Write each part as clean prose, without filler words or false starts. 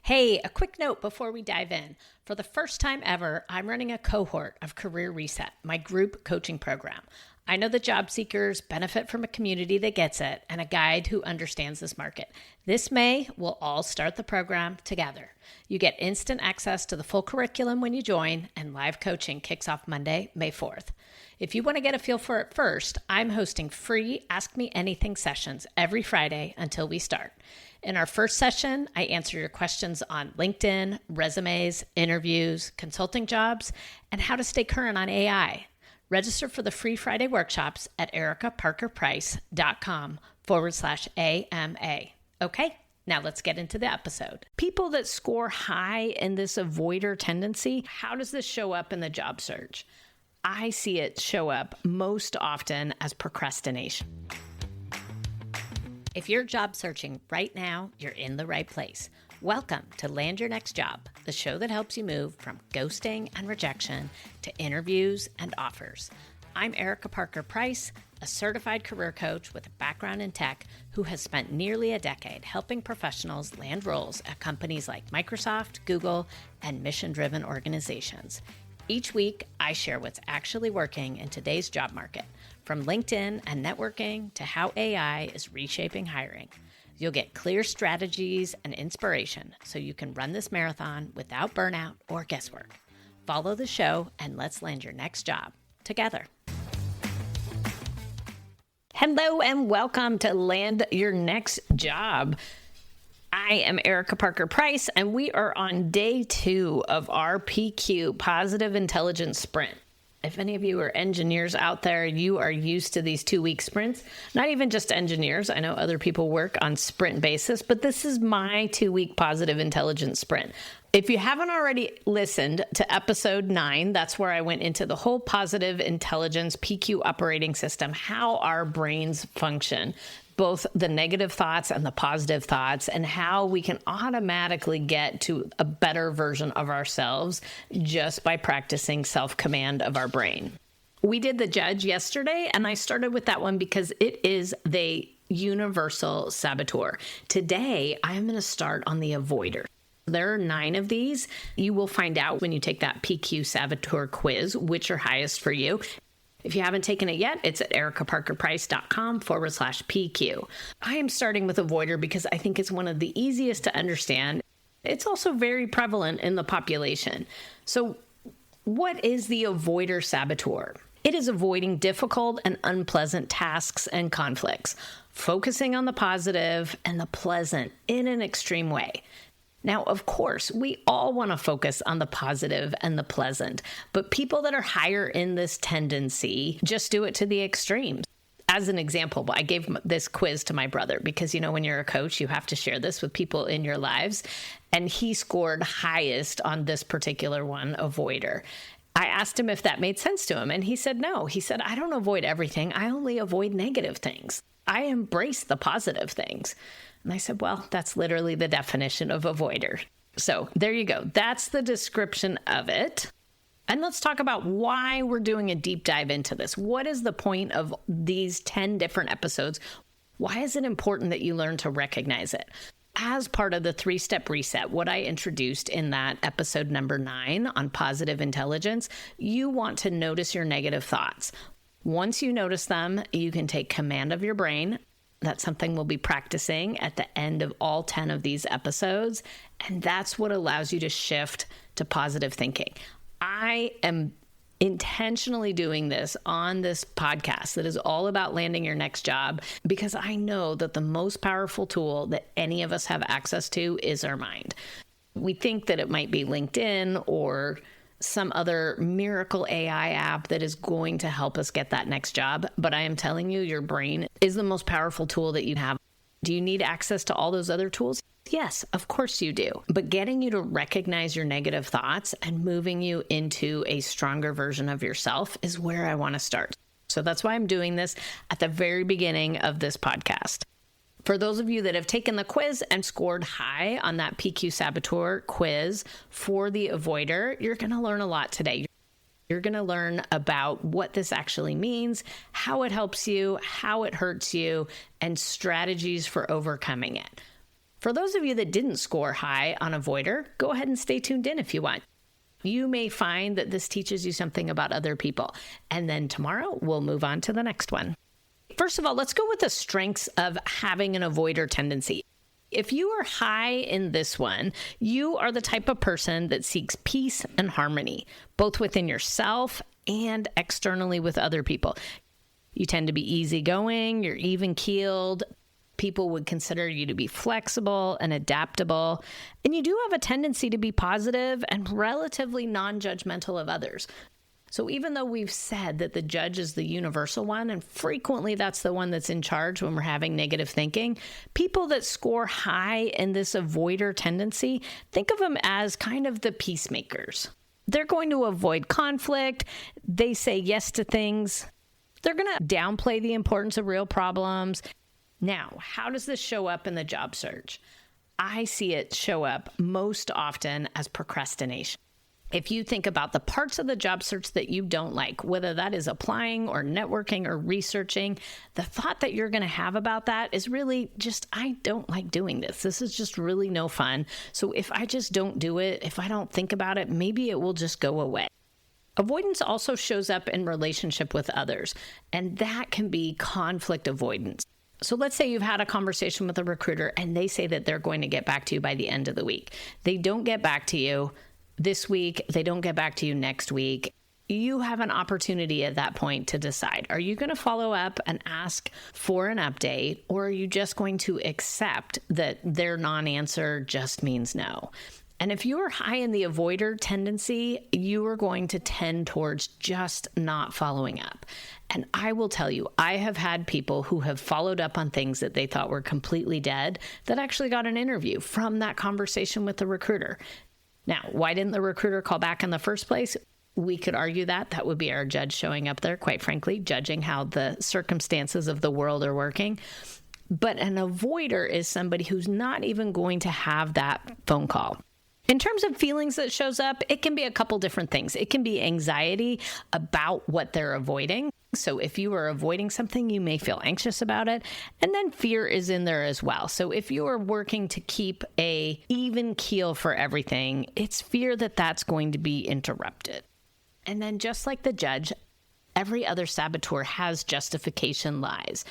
Hey, a quick note before we dive in. For the first time ever, I'm running a cohort of Career Reset, my group coaching program. I know that job seekers benefit from a community that gets it and a guide who understands this market. This May, we'll all start the program together. You get instant access to the full curriculum when you join, and live coaching kicks off Monday, May 4th. If you want to get a feel for it first, I'm hosting free Ask Me Anything sessions every Friday until we start. In our first session, I answer your questions on LinkedIn, resumes, interviews, consulting jobs, and how to stay current on AI. Register for the free Friday workshops at erikaparkerprice.com/AMA. Okay, now let's get into the episode. People that score high in this avoider tendency, how does this show up in the job search? I see it show up most often as procrastination. If you're job searching right now, you're in the right place. Welcome to Land Your Next Job, the show that helps you move from ghosting and rejection to interviews and offers. I'm Erika Parker Price, a certified career coach with a background in tech who has spent nearly a decade helping professionals land roles at companies like Microsoft, Google, and mission-driven organizations. Each week, I share what's actually working in today's job market, from LinkedIn and networking to how AI is reshaping hiring. You'll get clear strategies and inspiration so you can run this marathon without burnout or guesswork. Follow the show and let's land your next job together. Hello and welcome to Land Your Next Job. I am Erika Parker Price, and we are on day 2 of our PQ Positive Intelligence Sprint. If any of you are engineers out there, you are used to these 2-week sprints. Not even just engineers. I know other people work on sprint basis, but this is my 2-week Positive Intelligence Sprint. If you haven't already listened to episode 9, that's where I went into the whole positive intelligence PQ operating system, how our brains function, both the negative thoughts and the positive thoughts, and how we can automatically get to a better version of ourselves just by practicing self-command of our brain. We did the judge yesterday, and I started with that one because it is the universal saboteur. Today, I'm going to start on the avoider. There are 9 of these. You will find out when you take that PQ Saboteur quiz, which are highest for you. If you haven't taken it yet, it's at erikaparkerprice.com/PQ. I am starting with avoider because I think it's one of the easiest to understand. It's also very prevalent in the population. So what is the avoider saboteur? It is avoiding difficult and unpleasant tasks and conflicts, focusing on the positive and the pleasant in an extreme way. Now, of course, we all want to focus on the positive and the pleasant, but people that are higher in this tendency just do it to the extremes. As an example, I gave this quiz to my brother because, when you're a coach, you have to share this with people in your lives. And he scored highest on this particular one, avoider. I asked him if that made sense to him, and he said no. He said, I don't avoid everything. I only avoid negative things. I embrace the positive things. And I said, well, that's literally the definition of avoider. So there you go. That's the description of it. And let's talk about why we're doing a deep dive into this. What is the point of these 10 different episodes? Why is it important that you learn to recognize it? As part of the 3-step reset, what I introduced in that episode number 9 on positive intelligence, you want to notice your negative thoughts. Once you notice them, you can take command of your brain. That's something we'll be practicing at the end of all 10 of these episodes. And that's what allows you to shift to positive thinking. I am intentionally doing this on this podcast that is all about landing your next job because I know that the most powerful tool that any of us have access to is our mind. We think that it might be LinkedIn or some other miracle AI app that is going to help us get that next job. But I am telling you, your brain is the most powerful tool that you have. Do you need access to all those other tools? Yes, of course you do. But getting you to recognize your negative thoughts and moving you into a stronger version of yourself is where I want to start. So that's why I'm doing this at the very beginning of this podcast. For those of you that have taken the quiz and scored high on that PQ Saboteur quiz for the avoider, you're going to learn a lot today. You're going to learn about what this actually means, how it helps you, how it hurts you, and strategies for overcoming it. For those of you that didn't score high on Avoider, go ahead and stay tuned in if you want. You may find that this teaches you something about other people. And then tomorrow, we'll move on to the next one. First of all, let's go with the strengths of having an avoider tendency. If you are high in this one, you are the type of person that seeks peace and harmony, both within yourself and externally with other people. You tend to be easygoing, you're even-keeled. People would consider you to be flexible and adaptable. And you do have a tendency to be positive and relatively non-judgmental of others. So even though we've said that the judge is the universal one, and frequently that's the one that's in charge when we're having negative thinking, people that score high in this avoider tendency, think of them as kind of the peacemakers. They're going to avoid conflict. They say yes to things. They're going to downplay the importance of real problems. Now, how does this show up in the job search? I see it show up most often as procrastination. If you think about the parts of the job search that you don't like, whether that is applying or networking or researching, the thought that you're going to have about that is really just, I don't like doing this. This is just really no fun. So if I just don't do it, if I don't think about it, maybe it will just go away. Avoidance also shows up in relationship with others, and that can be conflict avoidance. So let's say you've had a conversation with a recruiter and they say that they're going to get back to you by the end of the week. They don't get back to you this week. They don't get back to you next week. You have an opportunity at that point to decide, are you going to follow up and ask for an update, or are you just going to accept that their non-answer just means no? And if you are high in the avoider tendency, you are going to tend towards just not following up. And I will tell you, I have had people who have followed up on things that they thought were completely dead that actually got an interview from that conversation with the recruiter. Now, why didn't the recruiter call back in the first place? We could argue that. That would be our judge showing up there, quite frankly, judging how the circumstances of the world are working. But an avoider is somebody who's not even going to have that phone call. In terms of feelings that shows up, it can be a couple different things. It can be anxiety about what they're avoiding. So if you are avoiding something, you may feel anxious about it. And then fear is in there as well. So if you are working to keep a even keel for everything, it's fear that that's going to be interrupted. And then just like the judge, every other saboteur has justification lies.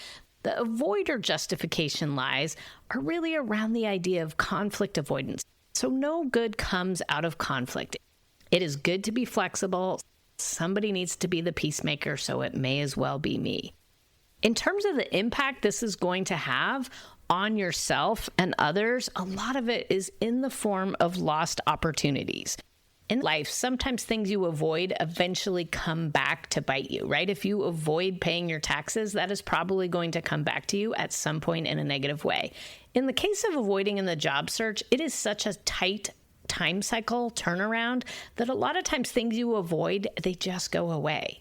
The avoider justification lies are really around the idea of conflict avoidance. So no good comes out of conflict. It is good to be flexible. Somebody needs to be the peacemaker, so it may as well be me. In terms of the impact this is going to have on yourself and others, a lot of it is in the form of lost opportunities. In life, sometimes things you avoid eventually come back to bite you, right? If you avoid paying your taxes, that is probably going to come back to you at some point in a negative way. In the case of avoiding in the job search, it is such a tight time cycle turnaround that a lot of times things you avoid, they just go away.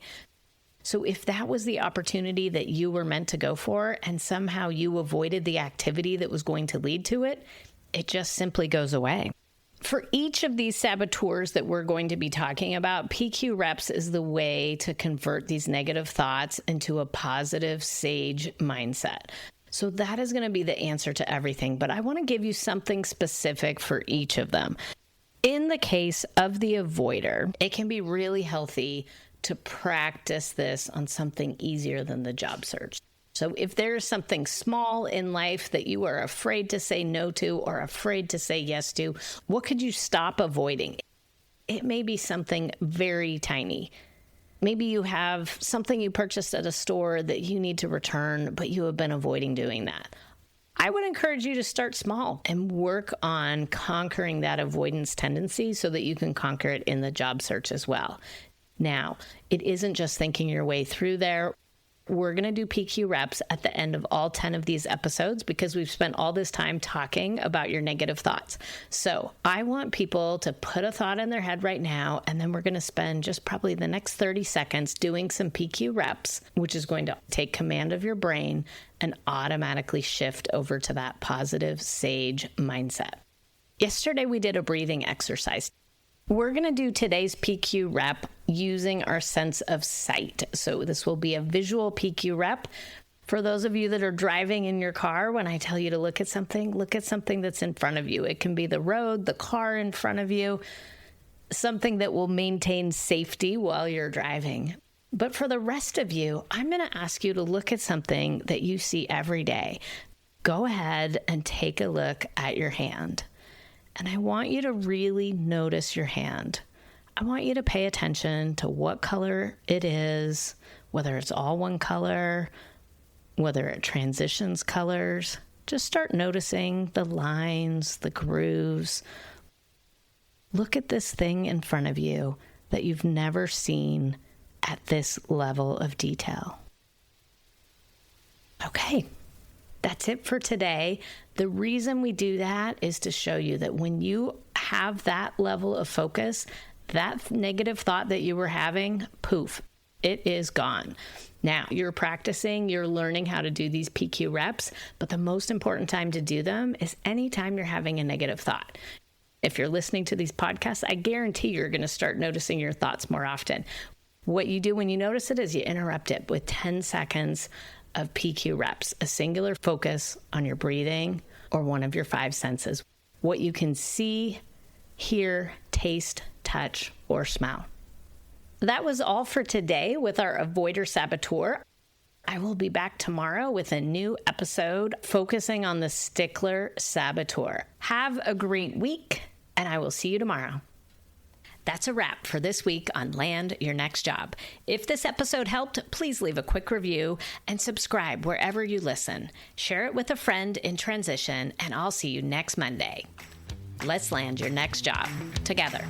So if that was the opportunity that you were meant to go for and somehow you avoided the activity that was going to lead to it, it just simply goes away. For each of these saboteurs that we're going to be talking about, PQ reps is the way to convert these negative thoughts into a positive, sage mindset. So that is going to be the answer to everything, but I want to give you something specific for each of them. In the case of the avoider, it can be really healthy to practice this on something easier than the job search. So if there's something small in life that you are afraid to say no to or afraid to say yes to, what could you stop avoiding? It may be something very tiny. Maybe you have something you purchased at a store that you need to return, but you have been avoiding doing that. I would encourage you to start small and work on conquering that avoidance tendency so that you can conquer it in the job search as well. Now, it isn't just thinking your way through there. We're going to do PQ reps at the end of all 10 of these episodes because we've spent all this time talking about your negative thoughts. So I want people to put a thought in their head right now, and then we're going to spend just probably the next 30 seconds doing some PQ reps, which is going to take command of your brain and automatically shift over to that positive, sage mindset. Yesterday, we did a breathing exercise. We're going to do today's PQ rep using our sense of sight. So this will be a visual PQ rep. For those of you that are driving in your car, when I tell you to look at something that's in front of you. It can be the road, the car in front of you, something that will maintain safety while you're driving. But for the rest of you, I'm going to ask you to look at something that you see every day. Go ahead and take a look at your hand. And I want you to really notice your hand. I want you to pay attention to what color it is, whether it's all one color, whether it transitions colors. Just start noticing the lines, the grooves. Look at this thing in front of you that you've never seen at this level of detail. Okay, that's it for today. The reason we do that is to show you that when you have that level of focus, that negative thought that you were having, poof, it is gone. Now, you're practicing, you're learning how to do these PQ reps, but the most important time to do them is anytime you're having a negative thought. If you're listening to these podcasts, I guarantee you're going to start noticing your thoughts more often. What you do when you notice it is you interrupt it with 10 seconds of PQ reps, a singular focus on your breathing or one of your 5 senses, what you can see, hear, taste, touch, or smell. That was all for today with our Avoider Saboteur. I will be back tomorrow with a new episode focusing on the stickler saboteur. Have a great week, and I will see you tomorrow. That's a wrap for this week on Land Your Next Job. If this episode helped, please leave a quick review and subscribe wherever you listen. Share it with a friend in transition, and I'll see you next Monday. Let's land your next job together.